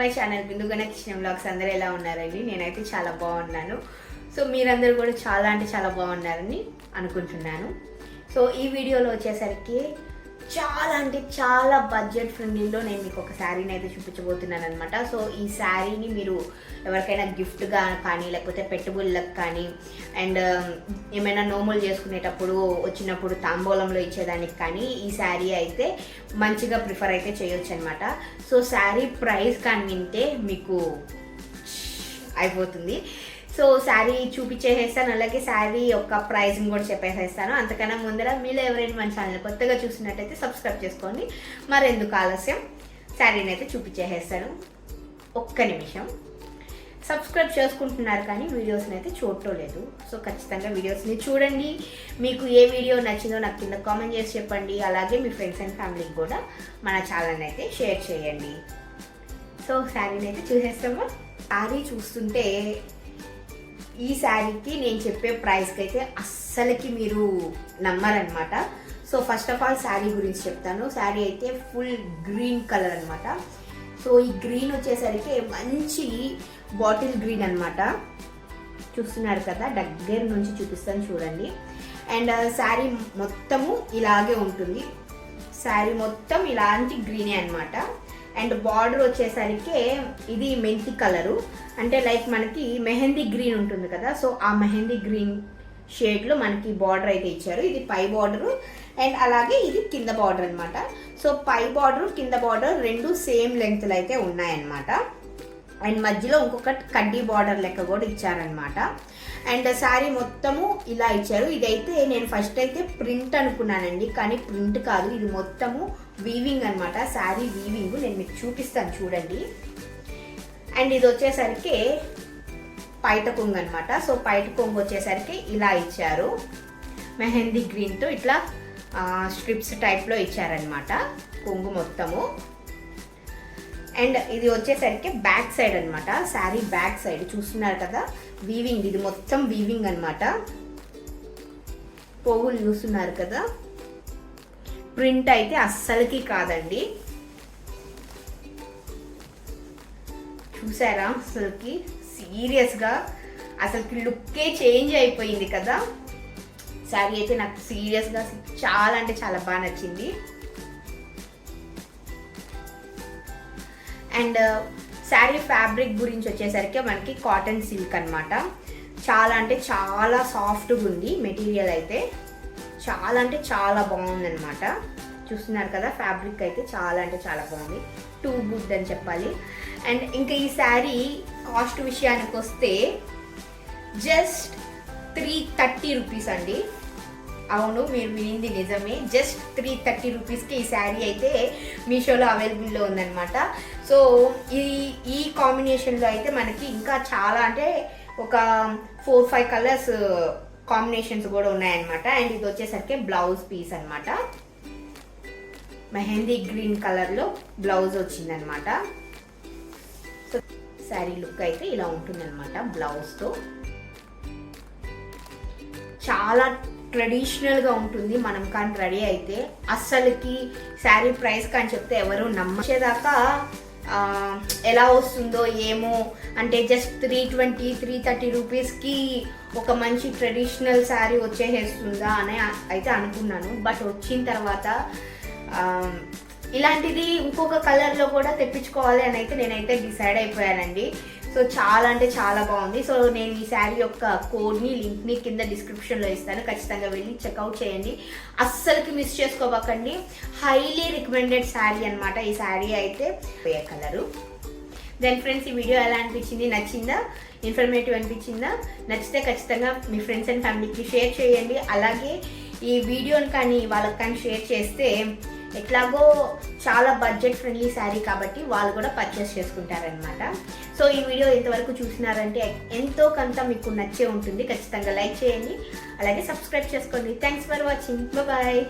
My channel Bindugana Krishna vlogs. అందరూ ఎలా ఉన్నారండి? నేనైతే చాలా బాగున్నాను. సో మీరందరూ కూడా చాలా అంటే చాలా బాగున్నారని అనుకుంటున్నాను. సో ఈ వీడియోలో వచ్చేసరికి చాలా అంటే చాలా బడ్జెట్ ఫ్రెండ్లీలో నేను మీకు ఒక శారీని అయితే చూపించబోతున్నాను అనమాట. సో ఈ శారీని మీరు ఎవరికైనా గిఫ్ట్గా కానీ లేకపోతే పెట్టుబడులకు కానీ అండ్ ఏమైనా నోములు చేసుకునేటప్పుడు వచ్చినప్పుడు తాంబూలంలో ఇచ్చేదానికి కానీ ఈ శారీ అయితే మంచిగా ప్రిఫర్ అయితే చేయొచ్చు అనమాట. సో శారీ ప్రైస్ కానీ వింటే మీకు అయిపోతుంది. సో శారీ చూపించేసేస్తాను, అలాగే శారీ యొక్క ప్రైస్ని కూడా చెప్పేసేస్తాను. అంతకన్నా ముందర మీరు ఎవరైనా మన ఛానల్ కొత్తగా చూసినట్టయితే సబ్స్క్రైబ్ చేసుకోండి. మరెందుకు ఆలస్యం, శారీని అయితే చూపించేసేస్తాను. ఒక్క నిమిషం. సబ్స్క్రైబ్ చేసుకుంటున్నారు కానీ వీడియోస్ని అయితే చూడటం లేదు. సో ఖచ్చితంగా వీడియోస్ని చూడండి. మీకు ఏ వీడియో నచ్చిందో నాకు కింద కామెంట్ చేసి చెప్పండి. అలాగే మీ ఫ్రెండ్స్ అండ్ ఫ్యామిలీకి కూడా మన ఛానల్ని అయితే షేర్ చేయండి. సో శారీని అయితే చూసేస్తామా? శారీ చూస్తుంటే ఈ శారీకి నేను చెప్పే ప్రైస్కి అయితే అస్సలకి మీరు నమ్మరనమాట. So first of all sari గురించి చెప్తాను. శారీ అయితే ఫుల్ గ్రీన్ కలర్ అనమాట. సో ఈ గ్రీన్ వచ్చేసరికి మంచి బాటిల్ గ్రీన్ అనమాట. చూస్తున్నారు కదా, దగ్గర నుంచి చూపిస్తాను చూడండి. అండ్ శారీ మొత్తము ఇలాగే ఉంటుంది. శారీ మొత్తం ఇలాంటి గ్రీనే అనమాట. అండ్ బార్డర్ వచ్చేసరికి ఇది మెంతి కలరు, అంటే లైక్ మనకి మెహందీ గ్రీన్ ఉంటుంది కదా, సో ఆ మెహందీ గ్రీన్ షేడ్లో మనకి బార్డర్ అయితే ఇచ్చారు. ఇది పై బార్డరు అండ్ అలాగే ఇది కింద బార్డర్ అనమాట. సో పై బార్డరు కింద బార్డర్ రెండు సేమ్ లెంగ్త్లు అయితే ఉన్నాయన్నమాట. అండ్ మధ్యలో ఇంకొక కడ్డీ బార్డర్ లెక్క కూడా ఇచ్చారనమాట. అండ్ శారీ మొత్తము ఇలా ఇచ్చారు. ఇదైతే నేను ఫస్ట్ అయితే ప్రింట్ అనుకున్నానండి, కానీ ప్రింట్ కాదు, ఇది మొత్తము వీవింగ్ అనమాట. శారీ వీవింగ్ నేను మీకు చూపిస్తాను చూడండి. అండ్ ఇది వచ్చేసరికి పైట కొంగు అనమాట. సో పైట కొంగు వచ్చేసరికి ఇలా ఇచ్చారు, మెహందీ గ్రీన్తో ఇట్లా స్ట్రిప్స్ టైప్లో ఇచ్చారనమాట కొంగు మొత్తము. అండ్ ఇది వచ్చేసరికి బ్యాక్ సైడ్ అనమాట. శారీ బ్యాక్ సైడ్ చూస్తున్నారు కదా, వీవింగ్, ఇది మొత్తం వీవింగ్ అనమాట. పోగులు చూస్తున్నారు కదా, ప్రింట్ అయితే అస్సలకి కాదండి. చూసారా, అసలుకి సీరియస్గా అసలుకి లుక్కే చేంజ్ అయిపోయింది కదా. శారీ అయితే నాకు సీరియస్గా చాలా అంటే చాలా బాగా నచ్చింది. అండ్ శారీ ఫ్యాబ్రిక్ గురించి వచ్చేసరికి మనకి కాటన్ సిల్క్ అనమాట. చాలా అంటే చాలా సాఫ్ట్గా ఉంది మెటీరియల్ అయితే, చాలా అంటే చాలా బాగుందన్నమాట. చూస్తున్నారు కదా, ఫ్యాబ్రిక్ అయితే చాలా అంటే చాలా బాగుంది, టూ గుడ్ అని చెప్పాలి. అండ్ ఇంకా ఈ శారీ కాస్ట్ విషయానికి వస్తే జస్ట్ 330 రూపీస్ అండి. అవును, మీరు వినింది నిజమే, జస్ట్ 330 రూపీస్కి ఈ శారీ అయితే మీషోలో అవైలబుల్లో ఉందన్నమాట. సో ఈ కాంబినేషన్లో అయితే మనకి ఇంకా చాలా అంటే ఒక 4-5 కలర్స్ కాంబినేషన్స్ కూడా ఉన్నాయన్నమాట. అండ్ ఇది వచ్చేసరికి బ్లౌజ్ పీస్ అనమాట. మెహందీ గ్రీన్ కలర్లో బ్లౌజ్ వచ్చిందనమాట. సో శారీ లుక్ అయితే ఇలా ఉంటుందన్నమాట బ్లౌజ్తో. చాలా ట్రెడిషనల్గా ఉంటుంది. మనం కానీ రెడీ అయితే అస్సలకి శారీ ప్రైస్ కానీ చెప్తే ఎవరు నమ్మేదాకా ఎలా వస్తుందో ఏమో, అంటే జస్ట్ 320-330 రూపీస్కి ఒక మంచి ట్రెడిషనల్ శారీ వచ్చేసేస్తుందా అని అయితే అనుకున్నాను. బట్ వచ్చిన తర్వాత ఇలాంటిది ఇంకొక కలర్లో కూడా తెప్పించుకోవాలి అని అయితే నేనైతే డిసైడ్ అయిపోయానండి. సో చాలా అంటే చాలా బాగుంది. సో నేను ఈ శారీ యొక్క కోడ్ని, లింక్ని కింద డిస్క్రిప్షన్లో ఇస్తాను, ఖచ్చితంగా వెళ్ళి చెక్అవుట్ చేయండి, అస్సలకి మిస్ చేసుకోవకండి. హైలీ రికమెండెడ్ శారీ అనమాట ఈ శారీ అయితే. ఏ కలరు. దెన్ ఫ్రెండ్స్, ఈ వీడియో ఎలా అనిపించింది? నచ్చిందా? ఇన్ఫర్మేటివ్ అనిపించిందా? నచ్చితే ఖచ్చితంగా మీ ఫ్రెండ్స్ అండ్ ఫ్యామిలీకి షేర్ చేయండి. అలాగే ఈ వీడియోని కానీ వాళ్ళకి కానీ షేర్ చేస్తే ఎట్లాగో చాలా బడ్జెట్ ఫ్రెండ్లీ శారీ కాబట్టి వాళ్ళు కూడా పర్చేస్ చేసుకుంటారనమాట. సో ఈ వీడియో ఇంతవరకు చూసినారంటే ఎంతో కొంత మీకు నచ్చే ఉంటుంది. ఖచ్చితంగా లైక్ చేయండి, అలాగే సబ్స్క్రైబ్ చేసుకోండి. Thanks for watching. బాయ్.